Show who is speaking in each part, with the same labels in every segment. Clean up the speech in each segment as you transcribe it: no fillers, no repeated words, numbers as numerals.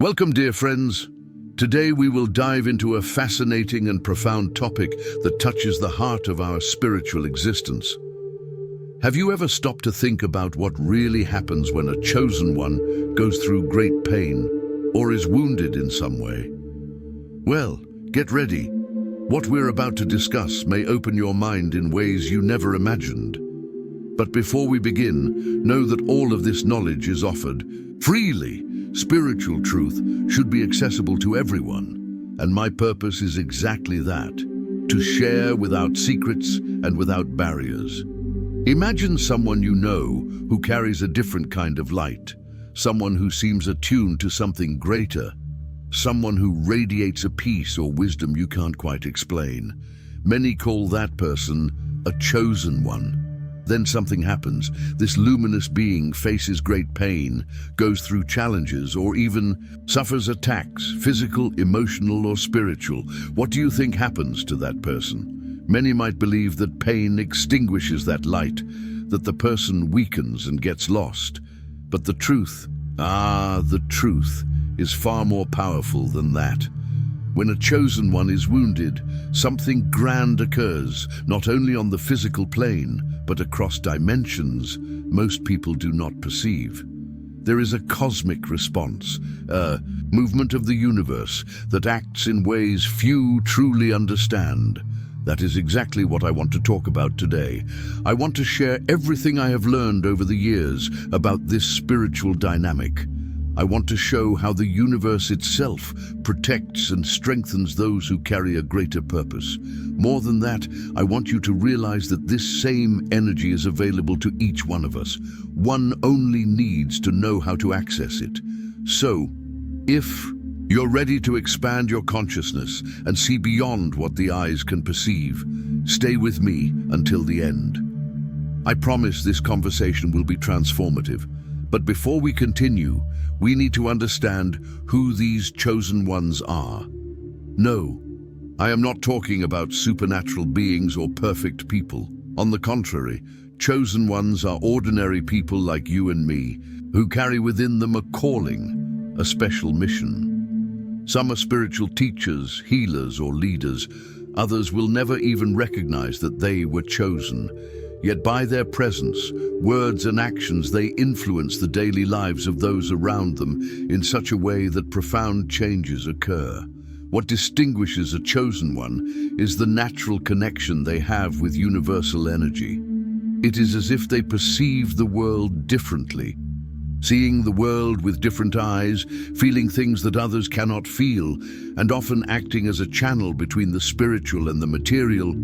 Speaker 1: Welcome, dear friends. Today we will dive into a fascinating and profound topic that touches the heart of our spiritual existence. Have you ever stopped to think about what really happens when a chosen one goes through great pain or is wounded in some way? Well, get ready. What we're about to discuss may open your mind in ways you never imagined. But before we begin, know that all of this knowledge is offered freely. Spiritual truth should be accessible to everyone, and my purpose is exactly that, to share without secrets and without barriers. Imagine someone you know who carries a different kind of light, someone who seems attuned to something greater, someone who radiates a peace or wisdom you can't quite explain. Many call that person a chosen one. Then something happens. This luminous being faces great pain, goes through challenges, or even suffers attacks, physical, emotional, or spiritual. What do you think happens to that person? Many might believe that pain extinguishes that light, that the person weakens and gets lost. But the truth is far more powerful than that. When a chosen one is wounded, something grand occurs, not only on the physical plane, but across dimensions most people do not perceive. There is a cosmic response, a movement of the universe that acts in ways few truly understand. That is exactly what I want to talk about today. I want to share everything I have learned over the years about this spiritual dynamic. I want to show how the universe itself protects and strengthens those who carry a greater purpose. More than that, I want you to realize that this same energy is available to each one of us. One only needs to know how to access it. So, if you're ready to expand your consciousness and see beyond what the eyes can perceive, stay with me until the end. I promise this conversation will be transformative. But before we continue, we need to understand who these chosen ones are. No, I am not talking about supernatural beings or perfect people. On the contrary, chosen ones are ordinary people like you and me, who carry within them a calling, a special mission. Some are spiritual teachers, healers, or leaders. Others will never even recognize that they were chosen. Yet by their presence, words and actions, they influence the daily lives of those around them in such a way that profound changes occur. What distinguishes a chosen one is the natural connection they have with universal energy. It is as if they perceive the world differently, seeing the world with different eyes, feeling things that others cannot feel, and often acting as a channel between the spiritual and the material.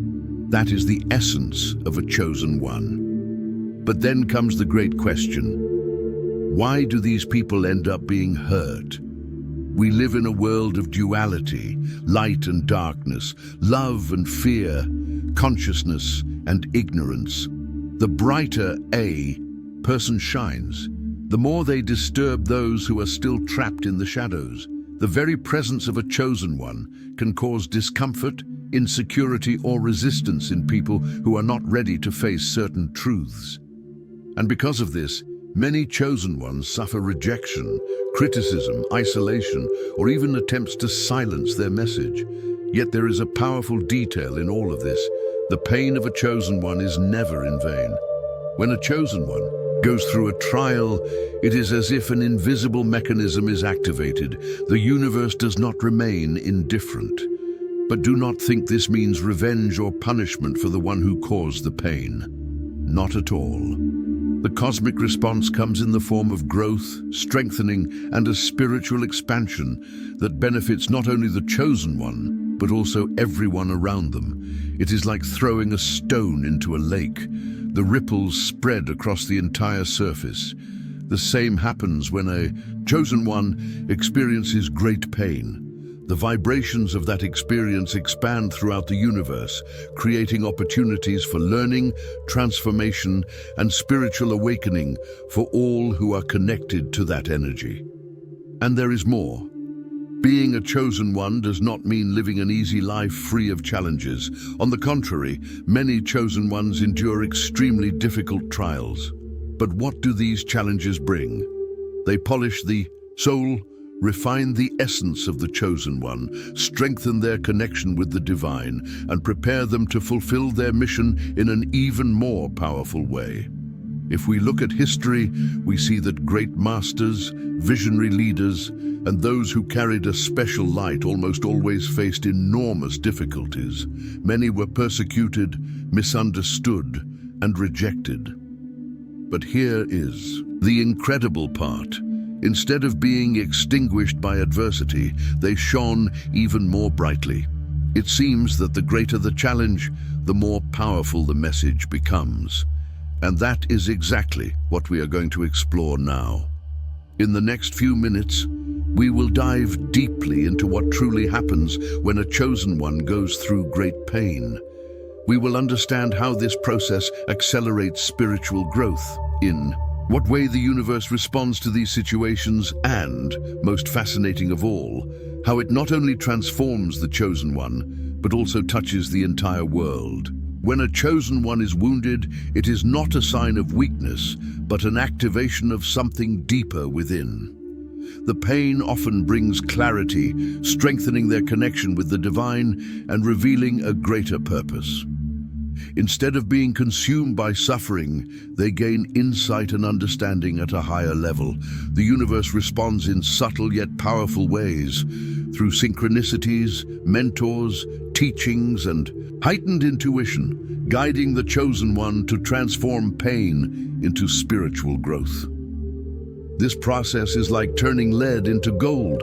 Speaker 1: That is the essence of a chosen one. But then comes the great question. Why do these people end up being hurt? We live in a world of duality, light and darkness, love and fear, consciousness and ignorance. The brighter a person shines, the more they disturb those who are still trapped in the shadows. The very presence of a chosen one can cause discomfort, insecurity, or resistance in people who are not ready to face certain truths. And because of this, many chosen ones suffer rejection, criticism, isolation, or even attempts to silence their message. Yet there is a powerful detail in all of this. The pain of a chosen one is never in vain. When a chosen one goes through a trial, it is as if an invisible mechanism is activated. The universe does not remain indifferent. But do not think this means revenge or punishment for the one who caused the pain. Not at all. The cosmic response comes in the form of growth, strengthening, and a spiritual expansion that benefits not only the chosen one, but also everyone around them. It is like throwing a stone into a lake. The ripples spread across the entire surface. The same happens when a chosen one experiences great pain. The vibrations of that experience expand throughout the universe, creating opportunities for learning, transformation, and spiritual awakening for all who are connected to that energy. And there is more. Being a chosen one does not mean living an easy life free of challenges. On the contrary, many chosen ones endure extremely difficult trials. But what do these challenges bring? They polish the soul, refine the essence of the chosen one, strengthen their connection with the divine, and prepare them to fulfill their mission in an even more powerful way. If we look at history, we see that great masters, visionary leaders, and those who carried a special light almost always faced enormous difficulties. Many were persecuted, misunderstood, and rejected. But here is the incredible part. Instead of being extinguished by adversity, they shone even more brightly. It seems that the greater the challenge, the more powerful the message becomes. And that is exactly what we are going to explore now. In the next few minutes, we will dive deeply into what truly happens when a chosen one goes through great pain. We will understand how this process accelerates spiritual growth, in what way the universe responds to these situations, and, most fascinating of all, how it not only transforms the chosen one, but also touches the entire world. When a chosen one is wounded, it is not a sign of weakness, but an activation of something deeper within. The pain often brings clarity, strengthening their connection with the divine and revealing a greater purpose. Instead of being consumed by suffering, they gain insight and understanding at a higher level. The universe responds in subtle yet powerful ways, through synchronicities, mentors, teachings, and heightened intuition, guiding the chosen one to transform pain into spiritual growth. This process is like turning lead into gold.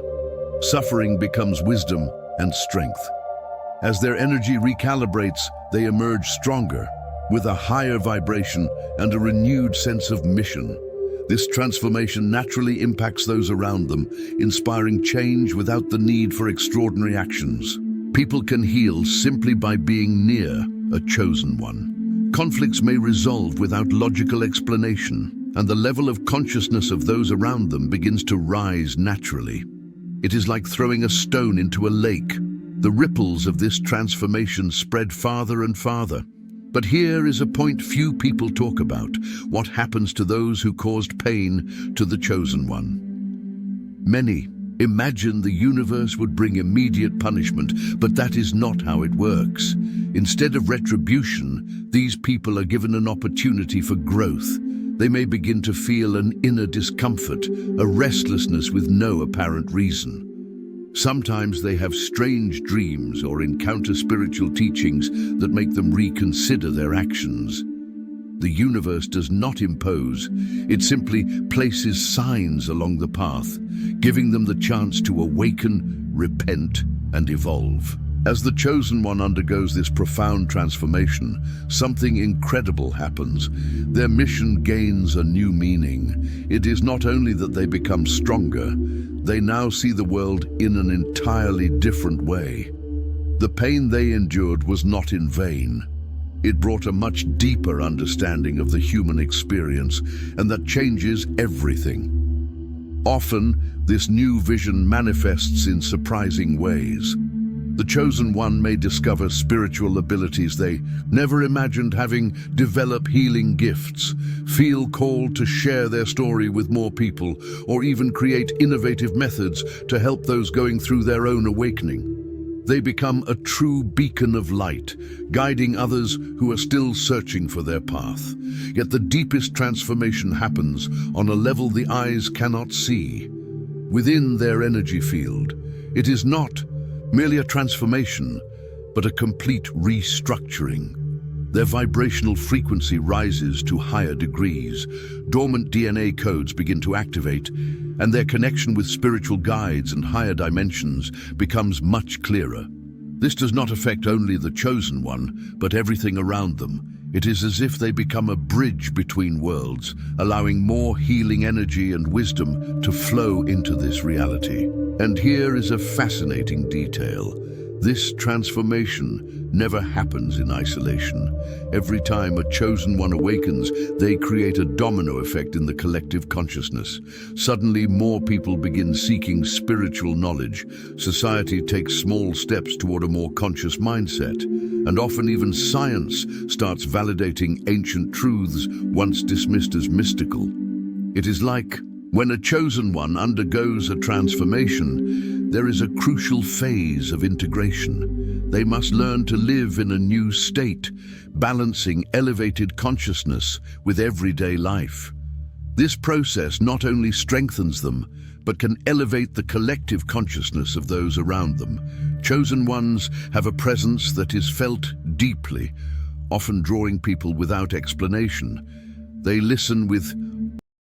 Speaker 1: Suffering becomes wisdom and strength. As their energy recalibrates, they emerge stronger, with a higher vibration and a renewed sense of mission. This transformation naturally impacts those around them, inspiring change without the need for extraordinary actions. People can heal simply by being near a chosen one. Conflicts may resolve without logical explanation, and the level of consciousness of those around them begins to rise naturally. It is like throwing a stone into a lake. The ripples of this transformation spread farther and farther. But here is a point few people talk about: what happens to those who caused pain to the chosen one. Many imagine the universe would bring immediate punishment, but that is not how it works. Instead of retribution, these people are given an opportunity for growth. They may begin to feel an inner discomfort, a restlessness with no apparent reason. Sometimes they have strange dreams or encounter spiritual teachings that make them reconsider their actions. The universe does not impose, it simply places signs along the path, giving them the chance to awaken, repent, and evolve. As the chosen one undergoes this profound transformation, something incredible happens. Their mission gains a new meaning. It is not only that they become stronger, they now see the world in an entirely different way. The pain they endured was not in vain. It brought a much deeper understanding of the human experience, and that changes everything. Often, this new vision manifests in surprising ways. The chosen one may discover spiritual abilities they never imagined having, develop healing gifts, feel called to share their story with more people, or even create innovative methods to help those going through their own awakening. They become a true beacon of light, guiding others who are still searching for their path. Yet the deepest transformation happens on a level the eyes cannot see. Within their energy field, it is not merely a transformation, but a complete restructuring. Their vibrational frequency rises to higher degrees, dormant DNA codes begin to activate, and their connection with spiritual guides and higher dimensions becomes much clearer. This does not affect only the chosen one, but everything around them. It is as if they become a bridge between worlds, allowing more healing energy and wisdom to flow into this reality. And here is a fascinating detail. This transformation never happens in isolation. Every time a chosen one awakens, they create a domino effect in the collective consciousness. Suddenly, more people begin seeking spiritual knowledge. Society takes small steps toward a more conscious mindset, and often even science starts validating ancient truths once dismissed as mystical. It is like When a chosen one undergoes a transformation, there is a crucial phase of integration. They must learn to live in a new state, balancing elevated consciousness with everyday life. This process not only strengthens them, but can elevate the collective consciousness of those around them. Chosen ones have a presence that is felt deeply, often drawing people without explanation. They listen with